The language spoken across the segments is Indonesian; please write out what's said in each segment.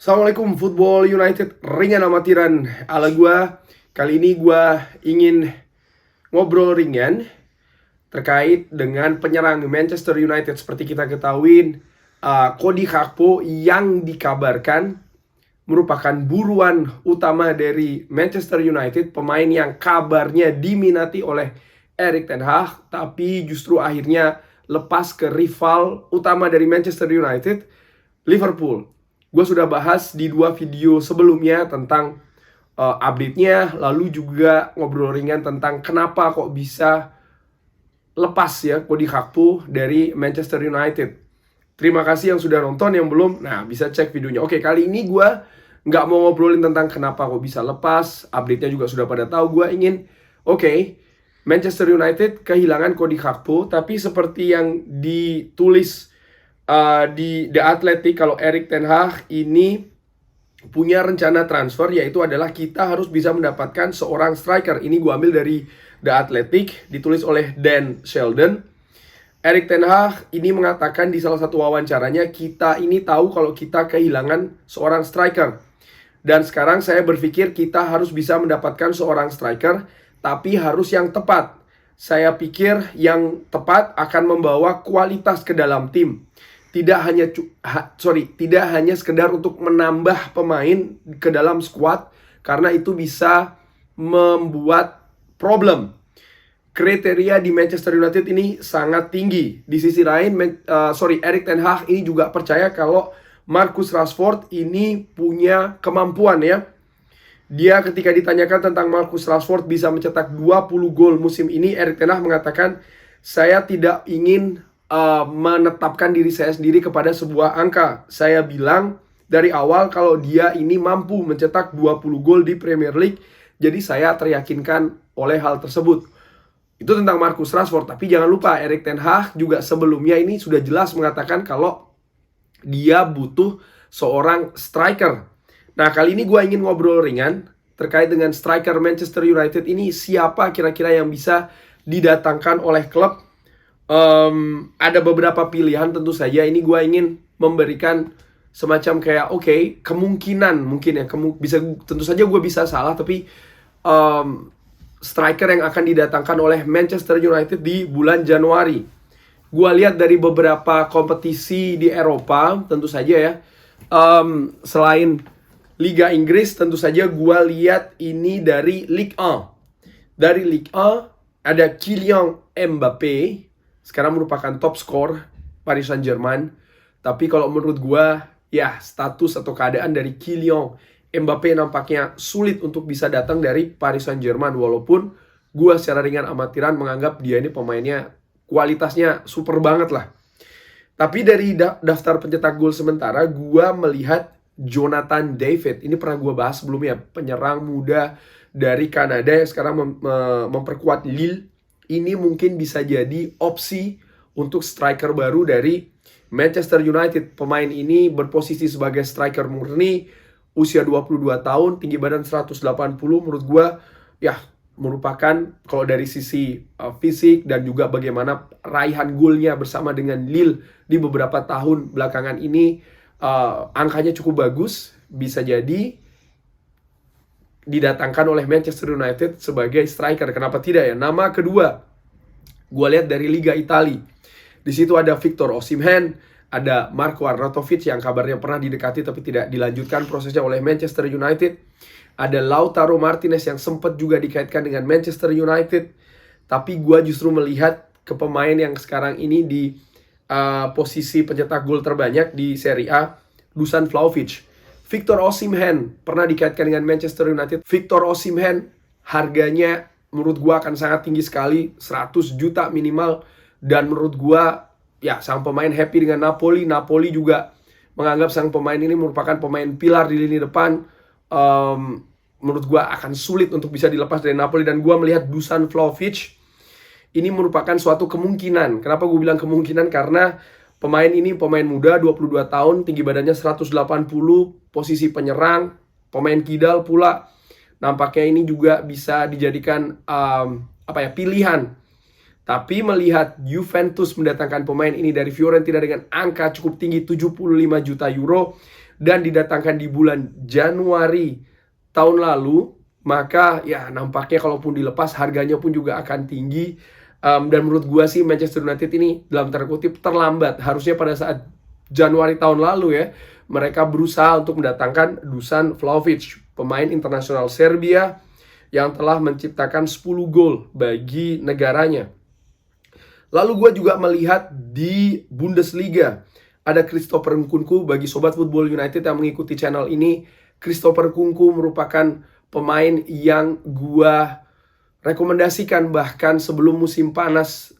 Assalamualaikum Football United ringan amatiran ala gua. Kali ini gua ingin ngobrol ringan terkait dengan penyerang Manchester United. Seperti kita ketahui, Cody Gakpo yang dikabarkan merupakan buruan utama dari Manchester United, pemain yang kabarnya diminati oleh Erik ten Hag, tapi justru akhirnya lepas ke rival utama dari Manchester United, Liverpool. Gue sudah bahas di 2 video sebelumnya tentang update-nya, lalu juga ngobrol ringan tentang kenapa kok bisa lepas ya Cody Gakpo dari Manchester United. Terima kasih yang sudah nonton, yang belum, nah bisa cek videonya. Oke, kali ini gue nggak mau ngobrolin tentang kenapa kok bisa lepas, update-nya juga sudah pada tahu. Gue ingin, Manchester United kehilangan Cody Gakpo, tapi seperti yang ditulis di The Athletic, kalau Erik ten Hag ini punya rencana transfer, yaitu adalah kita harus bisa mendapatkan seorang striker. Ini gue ambil dari The Athletic, ditulis oleh Dan Sheldon. Erik ten Hag ini mengatakan di salah satu wawancaranya, kita ini tahu kalau kita kehilangan seorang striker. Dan sekarang saya berpikir kita harus bisa mendapatkan seorang striker, tapi harus yang tepat. Saya pikir yang tepat akan membawa kualitas ke dalam tim. Tidak hanya sekedar untuk menambah pemain ke dalam squad, karena itu bisa membuat problem. Kriteria di Manchester United ini sangat tinggi. Di sisi lain, Erik ten Hag ini juga percaya kalau Marcus Rashford ini punya kemampuan ya. Dia ketika ditanyakan tentang Marcus Rashford bisa mencetak 20 gol musim ini, Erik ten Hag mengatakan, saya tidak ingin menetapkan diri saya sendiri kepada sebuah angka. Saya bilang dari awal kalau dia ini mampu mencetak 20 gol di Premier League, jadi saya teryakinkan oleh hal tersebut. Itu tentang Marcus Rashford. Tapi jangan lupa, Erik ten Hag juga sebelumnya ini sudah jelas mengatakan kalau dia butuh seorang striker. Nah, kali ini gue ingin ngobrol ringan terkait dengan striker Manchester United ini. Siapa kira-kira yang bisa didatangkan oleh klub? Ada beberapa pilihan tentu saja. Ini gue ingin memberikan semacam kayak kemungkinan mungkin ya, bisa, tentu saja gue bisa salah, tapi striker yang akan didatangkan oleh Manchester United di bulan Januari. Gue lihat dari beberapa kompetisi di Eropa, tentu saja ya, selain Liga Inggris, tentu saja gue lihat ini dari Ligue 1. Dari Ligue 1 ada Kylian Mbappé, sekarang merupakan top skor Paris Saint-Germain. Tapi kalau menurut gue, ya status atau keadaan dari Kylian Mbappé nampaknya sulit untuk bisa datang dari Paris Saint-Germain. Walaupun gue secara ringan amatiran menganggap dia ini pemainnya kualitasnya super banget lah. Tapi dari daftar pencetak gol sementara, gue melihat Jonathan David. Ini pernah gue bahas sebelumnya, penyerang muda dari Kanada yang sekarang memperkuat Lille. Ini mungkin bisa jadi opsi untuk striker baru dari Manchester United. Pemain ini berposisi sebagai striker murni, usia 22 tahun, tinggi badan 180. Menurut gue ya merupakan, kalau dari sisi fisik dan juga bagaimana raihan golnya bersama dengan Lille di beberapa tahun belakangan ini, angkanya cukup bagus. Bisa jadi didatangkan oleh Manchester United sebagai striker. Kenapa tidak ya? Nama kedua, gue lihat dari Liga Italia. Di situ ada Victor Osimhen, ada Marco Arnautovic yang kabarnya pernah didekati tapi tidak dilanjutkan prosesnya oleh Manchester United. Ada Lautaro Martinez yang sempat juga dikaitkan dengan Manchester United. Tapi gue justru melihat ke pemain yang sekarang ini di posisi pencetak gol terbanyak di Serie A, Dusan Vlahovic. Victor Osimhen pernah dikaitkan dengan Manchester United. Victor Osimhen harganya menurut gua akan sangat tinggi sekali, 100 juta minimal. Dan menurut gua ya sang pemain happy dengan Napoli. Napoli juga menganggap sang pemain ini merupakan pemain pilar di lini depan. Menurut gua akan sulit untuk bisa dilepas dari Napoli. Dan gua melihat Dusan Vlahovic ini merupakan suatu kemungkinan. Kenapa gue bilang kemungkinan? Karena pemain ini pemain muda, 22 tahun, tinggi badannya 180, posisi penyerang, pemain kidal pula. Nampaknya ini juga bisa dijadikan pilihan. Tapi melihat Juventus mendatangkan pemain ini dari Fiorentina dengan angka cukup tinggi 75 juta euro, dan didatangkan di bulan Januari tahun lalu, maka ya nampaknya kalaupun dilepas harganya pun juga akan tinggi. Dan menurut gua sih Manchester United ini dalam tanda kutip terlambat. Harusnya pada saat Januari tahun lalu ya, mereka berusaha untuk mendatangkan Dusan Vlahovic, pemain internasional Serbia yang telah menciptakan 10 gol bagi negaranya. Lalu gue juga melihat di Bundesliga ada Christopher Nkunku. Bagi Sobat Football United yang mengikuti channel ini, Christopher Nkunku merupakan pemain yang gue rekomendasikan bahkan sebelum musim panas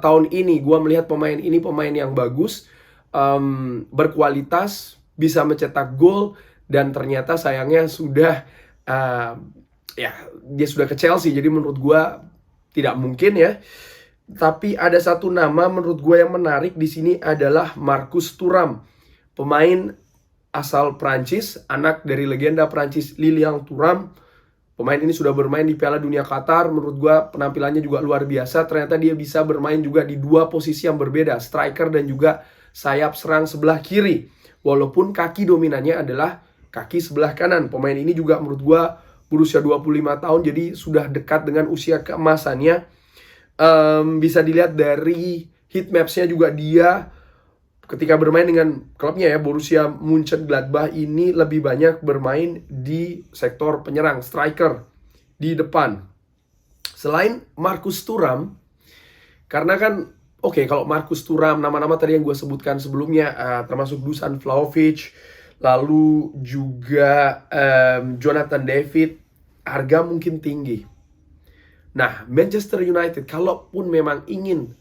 tahun ini. Gue melihat pemain ini pemain yang bagus, berkualitas, bisa mencetak gol, dan ternyata sayangnya sudah dia sudah ke Chelsea. Jadi menurut gue tidak mungkin ya. Tapi ada satu nama menurut gue yang menarik di sini adalah Marcus Thuram, pemain asal Prancis, anak dari legenda Prancis Lilian Thuram. Pemain ini sudah bermain di Piala Dunia Qatar. Menurut gue penampilannya juga luar biasa. Ternyata dia bisa bermain juga di dua posisi yang berbeda, striker dan juga sayap serang sebelah kiri. Walaupun kaki dominannya adalah kaki sebelah kanan. Pemain ini juga menurut gue berusia 25 tahun, jadi sudah dekat dengan usia keemasannya. Bisa dilihat dari heat maps-nya juga, dia ketika bermain dengan klubnya ya, Borussia Mönchengladbach, ini lebih banyak bermain di sektor penyerang, striker di depan. Selain Marcus Thuram, karena kan kalau Marcus Thuram, nama-nama tadi yang gue sebutkan sebelumnya, termasuk Dusan Vlahovic, lalu juga Jonathan David, harga mungkin tinggi. Nah, Manchester United kalaupun memang ingin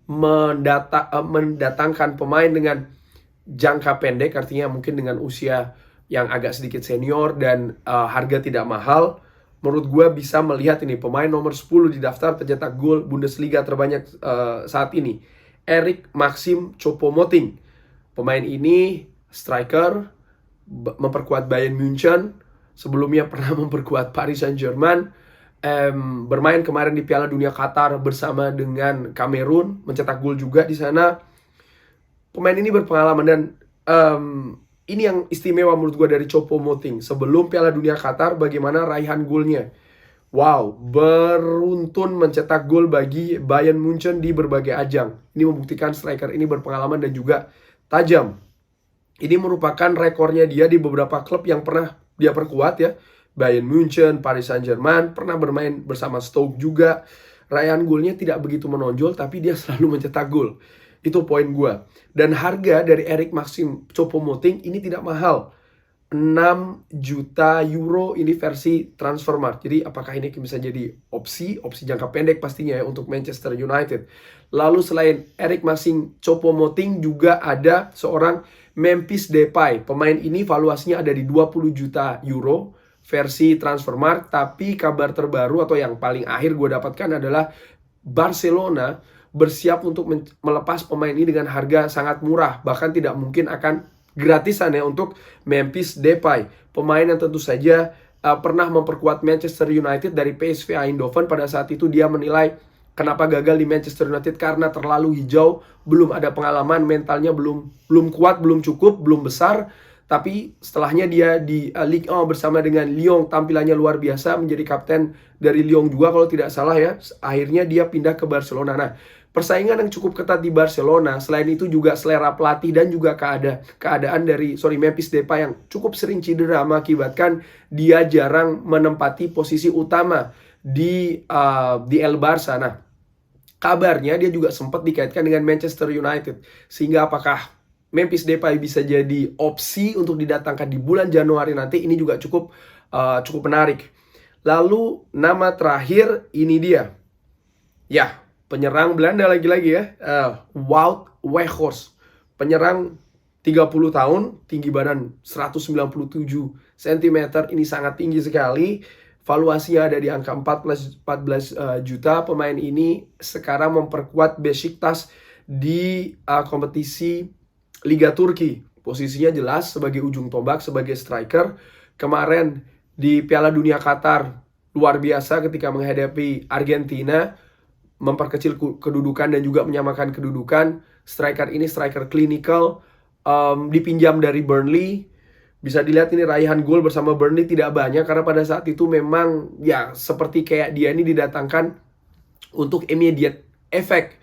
mendatangkan pemain dengan jangka pendek, artinya mungkin dengan usia yang agak sedikit senior dan harga tidak mahal, menurut gue bisa melihat ini pemain nomor 10 di daftar pencetak gol Bundesliga terbanyak saat ini, Eric Maxim Choupo-Moting. Pemain ini striker, memperkuat Bayern Munchen, sebelumnya pernah memperkuat Paris Saint-Germain, bermain kemarin di Piala Dunia Qatar bersama dengan Kamerun, mencetak gol juga di sana. Pemain ini berpengalaman dan ini yang istimewa menurut gue dari Choupo-Moting. Sebelum Piala Dunia Qatar, bagaimana raihan golnya? Wow, beruntun mencetak gol bagi Bayern Munchen di berbagai ajang. Ini membuktikan striker ini berpengalaman dan juga tajam. Ini merupakan rekornya dia di beberapa klub yang pernah dia perkuat ya. Bayern Munchen, Paris Saint-Germain, pernah bermain bersama Stoke juga. Raihan golnya tidak begitu menonjol, tapi dia selalu mencetak gol. Itu poin gue. Dan harga dari Eric Maxim Choupo-Moting ini tidak mahal. 6 juta euro ini versi Transfermarkt. Jadi apakah ini bisa jadi opsi jangka pendek pastinya ya untuk Manchester United. Lalu selain Eric Maxim Choupo-Moting juga ada seorang Memphis Depay. Pemain ini valuasinya ada di 20 juta euro versi Transfermarkt. Tapi kabar terbaru atau yang paling akhir gue dapatkan adalah Barcelona bersiap untuk melepas pemain ini dengan harga sangat murah. Bahkan tidak mungkin akan gratisan ya untuk Memphis Depay. Pemain yang tentu saja pernah memperkuat Manchester United dari PSV Eindhoven. Pada saat itu dia menilai kenapa gagal di Manchester United karena terlalu hijau, belum ada pengalaman, mentalnya belum kuat, belum cukup, belum besar. Tapi setelahnya dia di Ligue 1 bersama dengan Lyon, tampilannya luar biasa, menjadi kapten dari Lyon juga kalau tidak salah ya. Akhirnya dia pindah ke Barcelona. Nah, persaingan yang cukup ketat di Barcelona. Selain itu juga selera pelatih dan juga keadaan dari Memphis Depay yang cukup sering cedera mengakibatkan dia jarang menempati posisi utama di El Barça. Nah, kabarnya dia juga sempat dikaitkan dengan Manchester United. Sehingga apakah Memphis Depay bisa jadi opsi untuk didatangkan di bulan Januari nanti, ini juga cukup menarik. Lalu nama terakhir ini dia. Ya, penyerang Belanda lagi-lagi ya, Wout Weghorst. Penyerang 30 tahun, tinggi badan 197 cm, ini sangat tinggi sekali. Valuasinya ada di angka 14 juta. Pemain ini sekarang memperkuat Besiktas di kompetisi Liga Turki. Posisinya jelas sebagai ujung tombak, sebagai striker. Kemarin di Piala Dunia Qatar luar biasa ketika menghadapi Argentina, memperkecil kedudukan dan juga menyamakan kedudukan. Striker ini striker klinikal, dipinjam dari Burnley. Bisa dilihat ini raihan gol bersama Burnley tidak banyak karena pada saat itu memang ya seperti kayak dia ini didatangkan untuk immediate effect.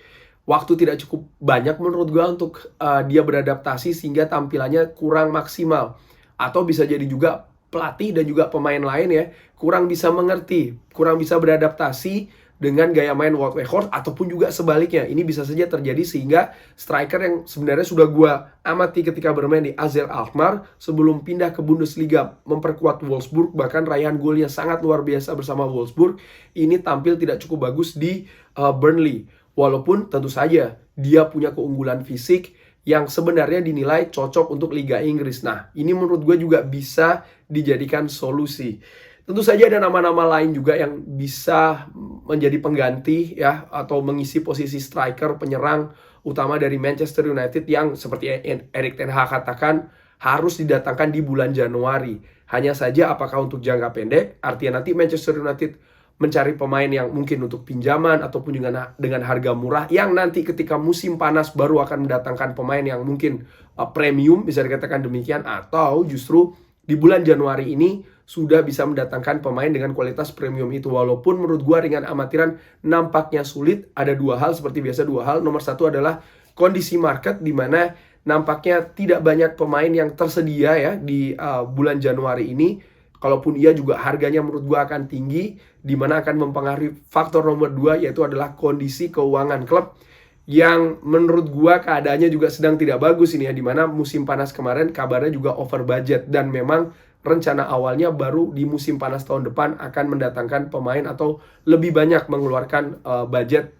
Waktu tidak cukup banyak menurut gue untuk dia beradaptasi sehingga tampilannya kurang maksimal. Atau bisa jadi juga pelatih dan juga pemain lain ya kurang bisa mengerti, kurang bisa beradaptasi dengan gaya main Wout Weghorst, ataupun juga sebaliknya. Ini bisa saja terjadi sehingga striker yang sebenarnya sudah gue amati ketika bermain di AZ Alkmaar sebelum pindah ke Bundesliga memperkuat Wolfsburg, bahkan raihan golnya sangat luar biasa bersama Wolfsburg, ini tampil tidak cukup bagus di Burnley. Walaupun tentu saja dia punya keunggulan fisik yang sebenarnya dinilai cocok untuk Liga Inggris. Nah, ini menurut gue juga bisa dijadikan solusi. Tentu saja ada nama-nama lain juga yang bisa menjadi pengganti ya, atau mengisi posisi striker penyerang utama dari Manchester United yang seperti Erik ten Hag katakan harus didatangkan di bulan Januari. Hanya saja apakah untuk jangka pendek, artinya nanti Manchester United mencari pemain yang mungkin untuk pinjaman ataupun dengan harga murah yang nanti ketika musim panas baru akan mendatangkan pemain yang mungkin premium, bisa dikatakan demikian, atau justru di bulan Januari ini sudah bisa mendatangkan pemain dengan kualitas premium itu. Walaupun menurut gua ringan amatiran nampaknya sulit, ada dua hal seperti biasa, dua hal. Nomor satu adalah kondisi market di mana nampaknya tidak banyak pemain yang tersedia ya di bulan Januari ini. Kalaupun ia juga harganya menurut gua akan tinggi, di mana akan mempengaruhi faktor nomor 2 yaitu adalah kondisi keuangan klub yang menurut gua keadaannya juga sedang tidak bagus ini ya, di mana musim panas kemarin kabarnya juga over budget dan memang rencana awalnya baru di musim panas tahun depan akan mendatangkan pemain atau lebih banyak mengeluarkan budget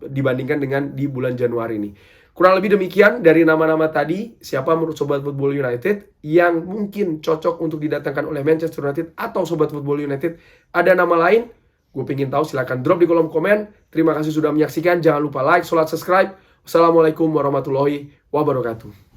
dibandingkan dengan di bulan Januari ini. Kurang lebih demikian dari nama-nama tadi. Siapa menurut Sobat Football United yang mungkin cocok untuk didatangkan oleh Manchester United atau Sobat Football United ada nama lain? Gue pengen tahu, silahkan drop di kolom komen. Terima kasih sudah menyaksikan. Jangan lupa like, subscribe. Wassalamualaikum warahmatullahi wabarakatuh.